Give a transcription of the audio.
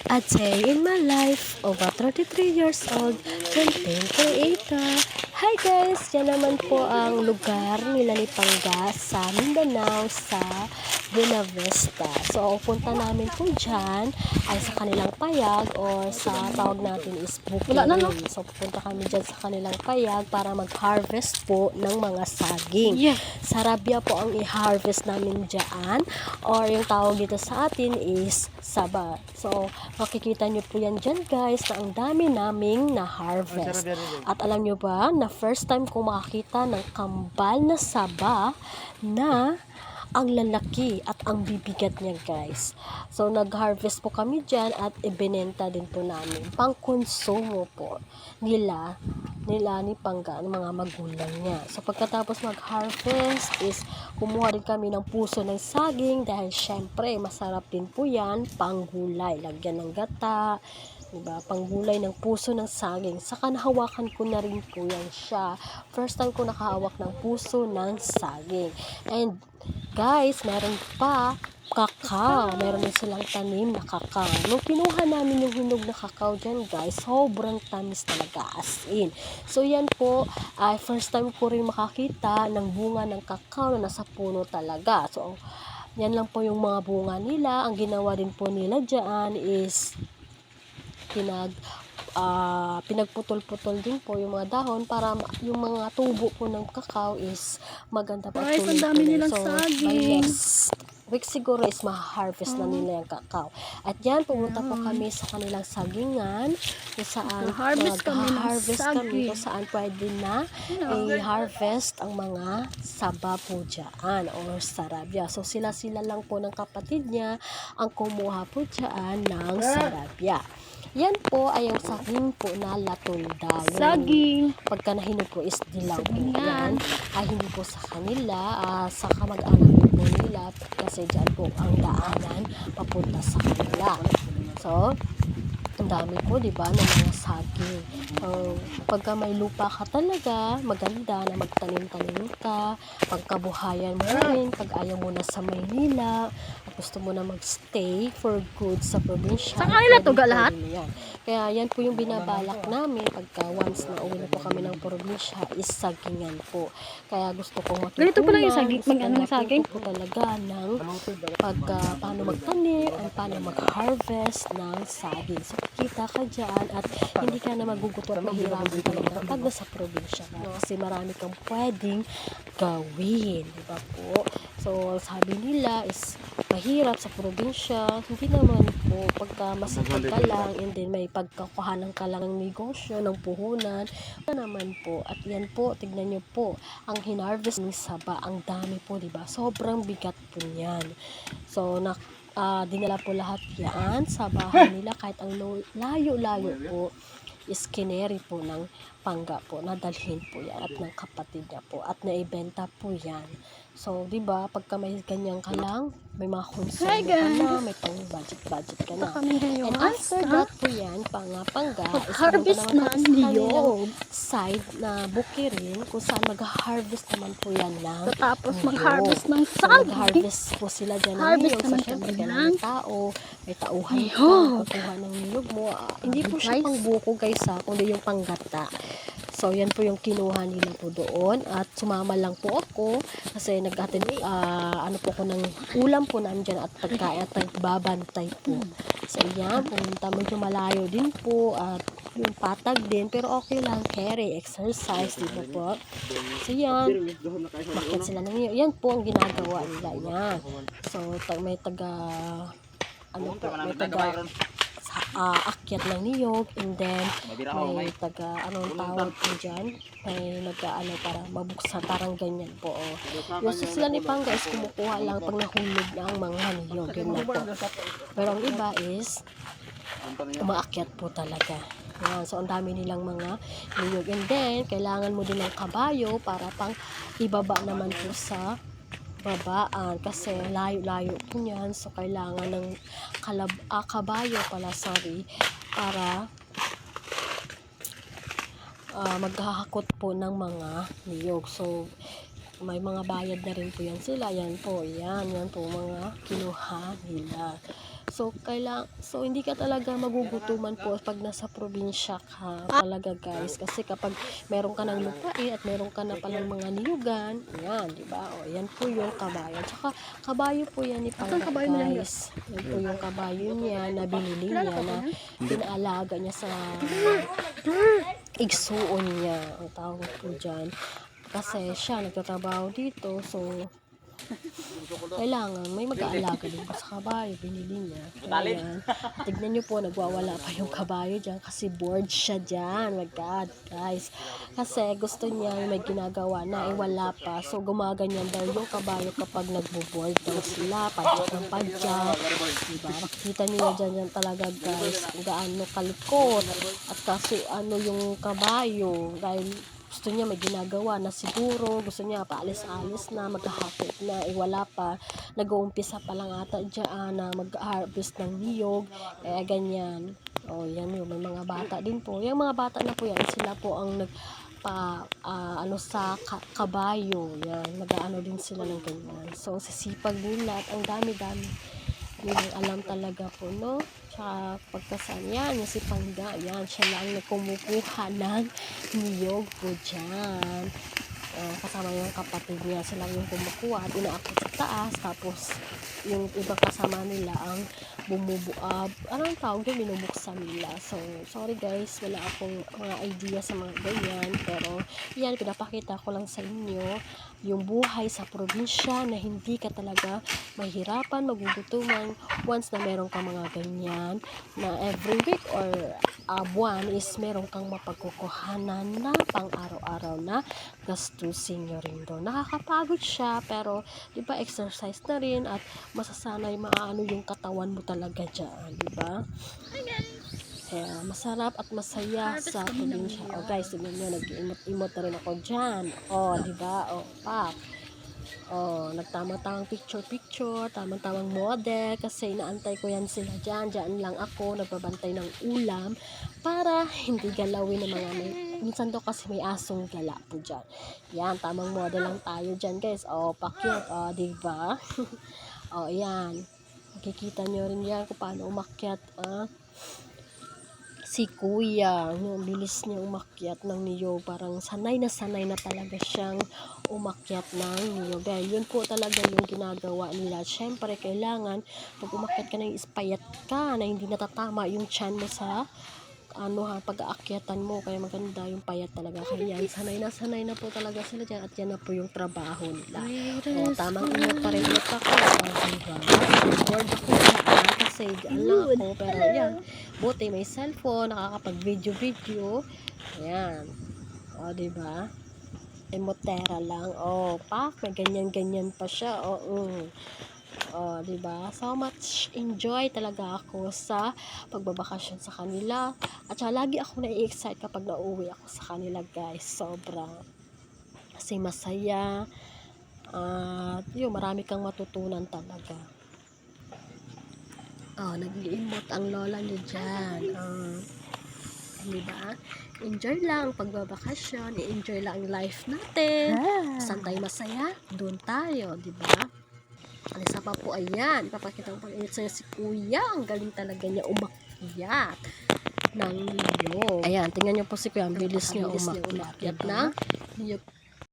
A day in my life, over 33 years old, content creator. Hi guys! Yan naman po ang lugar nila ni Pangga sa Mindanao sa Buena Vista. So, punta namin po dyan ay sa kanilang payag or sa tawag natin is bukirin. So, pupunta kami dyan sa kanilang payag para mag-harvest po ng mga saging. Sarabia po ang i-harvest namin dyan or yung tawag dito sa atin is saba. So, makikita nyo po yan dyan guys na ang dami naming na-harvest. At alam nyo ba na first time ko makakita ng kambal na saba na ang lalaki at ang bibigat niya guys. So nag-harvest po kami dyan at ibinenta din po namin. Pang-konsumo po nila ni Pangga, ng mga magulang niya. So pagkatapos mag-harvest is kumuha din kami ng puso ng saging dahil syempre masarap din po yan, panggulay. Lagyan ng gata, diba? Panggulay ng puso ng saging. Saka nahawakan ko na rin po yan siya. First time ko nakahawak ng puso ng saging. And guys, meron pa kakao. Meron din silang tanim na kakao. Nung kinuha namin yung hinog na kakao dyan guys, sobrang tamis talaga as in. So yan po, ay first time ko rin makakita ng bunga ng kakao na nasa puno talaga. So yan lang po yung mga bunga nila. Ang ginawa din po nila dyan is pinagputol-putol din po yung mga dahon para yung mga tubo po ng kakao is maganda pa tuloy. Ang dami nilang saging. Week siguro is ma-harvest na nila yung kakao. At yan, pumunta po kami sa kanilang sagingan kung saan Harvest kami kung saan pwede na i-harvest ang mga saba po dyan or sarabia. So sila lang po ng kapatid niya ang kumuha po dyan ng sarabia. Yan po ay yung saging po na latulda. Saging. Pagka nahinog po is dilaw po yan. Ay hindi po sa kanila, sa kamag-anak po nila kasi dyan po ang daanan papunta sa kanila. So, ang dami po, diba, ng mga saging. Pagka may lupa ka talaga, maganda na magtanim-tanim ka, pagkabuhayan mo rin, pag ayaw mo na sa Maynila, at gusto mo na magstay for good sa probinsya. Sa kanila to lahat? Kaya yan po yung binabalak namin pagka once na uwi na po kami ng probinsya is sagingan po. Kaya gusto kong matutunan. Ganito pala yung saging, saging po talaga ng paano magtanim at paano mag-harvest ng saging. So, kita ka dyan at hindi ka na magugutot at mahirapan talaga pag nasa probinsya ka. Kasi marami kang pwedeng gawin. Diba po? So, sabi nila is mahirap sa probinsya. Hindi naman po. Pagka masipag ka lang and then may pagkakuhanan ka lang ng negosyo, ng puhunan. Ano naman po. At yan po, tignan nyo po. Ang hinarvest ng saba, ang dami po, diba? Sobrang bigat po yan. So, dinala po lahat yan sa bahay nila kahit ang layo-layo po is kineri po ng Pangga po, nadalhin po yan at ng kapatid niya po at naibenta po yan. So, diba, pagka may ganyan ka lang, may mga konsumo ka na, may pang budget ka na. And after that po yan, Pangga harvest na niyog side na bukirin kung saan mag-harvest naman po yan lang. tapos mag-harvest ng So, saging. mag-harvest po sila dyan ng Harvest niyog. So, naman syempre, kami kailangan ng tao, may tauhan ka, niyog. kukuha ng niyog mo. Hindi po siya pang buko guys kundi yung panggata. So, yan po yung kinuha nila po doon. At sumama lang po ako kasi nag-attend, po ko ng ulam po nandyan at pagkain at nagbabantay po. So, yan, pumunta medyo malayo din po at yung patag din. Pero okay lang, carry, exercise, di ba po? So, yan, bakit sila nang yan po ang ginagawa nila. Yan. So, may akyat ng niyog and then may anong tawag po dyan, may para mabuksan, parang ganyan po. Yung sila ni Pangga is kumukuha lang pag nahulog na ang mga niyog, yun na po. Pero ang iba is umaakyat po talaga. Yan. So, ang dami nilang mga niyog and then kailangan mo din ng kabayo para pang ibaba naman po sa babaan kasi layo-layo po yan. So, kailangan ng kabayo para maghahakot po ng mga niyog. So, may mga bayad na rin po yan sila. Yan po mga kinuha nila. So, hindi ka talaga magugutuman po pag nasa probinsya ka talaga guys. Kasi kapag meron ka ng lupain at meron ka na palang mga niyugan, yan, di ba? O, yan po yung kabayo. Tsaka, kabayo po yan ni Pangga kabayo mo lang guys. Yan po yung kabayo niya na binili niya na pinaalaga niya sa igsuon niya. Ang tawag po dyan. Kasi siya nagtatrabaho dito. So, kailangan may mag-aalaga din po sa kabayo, binili niya. Ayan. Tignan niyo po, nagwawala pa yung kabayo dyan kasi bored siya dyan. My God, guys. Kasi gusto niya may ginagawa na, wala pa. So, gumaganyan daw yung kabayo kapag nagbo-board daw sila. Padyak ng padyak. Diba? Makikita niyo dyan talaga, guys, kung gaano kalikot. At kasi ano yung kabayo, dahil gusto niya may ginagawa na siguro, gusto niya paalis-alis na, maghahakot na, wala pa, nag-uumpisa pa lang ata dyan na mag-harvest ng niyog, ganyan. O, yan yun, may mga bata din po. Yung mga bata na po yan, sila po ang sa kabayo, yan, nag-aano din sila ng ganyan. So, sisipag nila at ang dami-dami. Hindi lang alam talaga po, no? Tsaka pagkasan yan, yung si Pangga, yan, siya lang nagkumukuha ng niyog po dyan. Kasama yung kapatid niya, sila yung kumukuha at inaakot sa taas, tapos yung ibang kasama nila ang bumubuab, anong tawag yun, binubuksan nila. So, sorry guys, wala akong mga idea sa mga ganyan, pero yan, pinapakita ko lang sa inyo yung buhay sa probinsya na hindi ka talaga mahirapan, magugutuman once na meron ka mga ganyan na every week or buwan is meron kang mapagkukuhanan na pang araw-araw na gastusin nyo rin doon. Nakakapagod siya pero di ba exercise na rin at masasanay maano yung katawan mo talaga dyan, di ba? Kaya masarap at masaya sa probinsya. O guys, tignan nyo, nag-imot na rin ako dyan. O, di ba? O, pap. O, nagtamang-tamang picture, tamang-tamang model, kasi inaantay ko yan sila dyan. Dyan lang ako, nagbabantay ng ulam para hindi galawin ng mga minsan daw kasi may asong gala po dyan. Yan, tamang model lang tayo dyan guys. O, pakyat, o, di ba? O, yan. Makikita nyo rin yan kung paano umakyat, si kuya, yung bilis niya umakyat ng niyog, parang sanay na talaga siyang umakyat ng niyog. Dahil yun po talaga yung ginagawa nila. Syempre, kailangan, pag umakyat ka na ispayat ka, na hindi natatama yung tiyan mo sa pag-aakyatan mo, kaya maganda yung payat talaga. Kaya yan, sanay na po talaga sila dyan at yan na po yung trabaho nila. O, tamang ingat pa rin ulit ako. Diba? Bored ako dyan kasi dyan lang ako, pero yan, buti may cellphone, nakakapag-video. Ayan. O, diba? Emotera lang. O, pak, may ganyan-ganyan pa siya. O, diba? So much enjoy talaga ako sa pagbabakasyon sa kanila. At saka lagi ako na-excite kapag nauwi ako sa kanila, guys. Sobra. Kasi masaya. At yun, marami kang matutunan talaga. Nag-iimot ang lola niyo dyan. Diba? Enjoy lang pagbabakasyon. I-enjoy lang ang life natin. Saan tayo masaya? Doon tayo, diba? Ang isa pa po, ayan, ipapakita ko pag-init sa'yo si kuya. Ang galing talaga niya umakyat ng niyog. Ayan, tingnan niyo po si kuya, ang bilis niya umakyat ng niyog.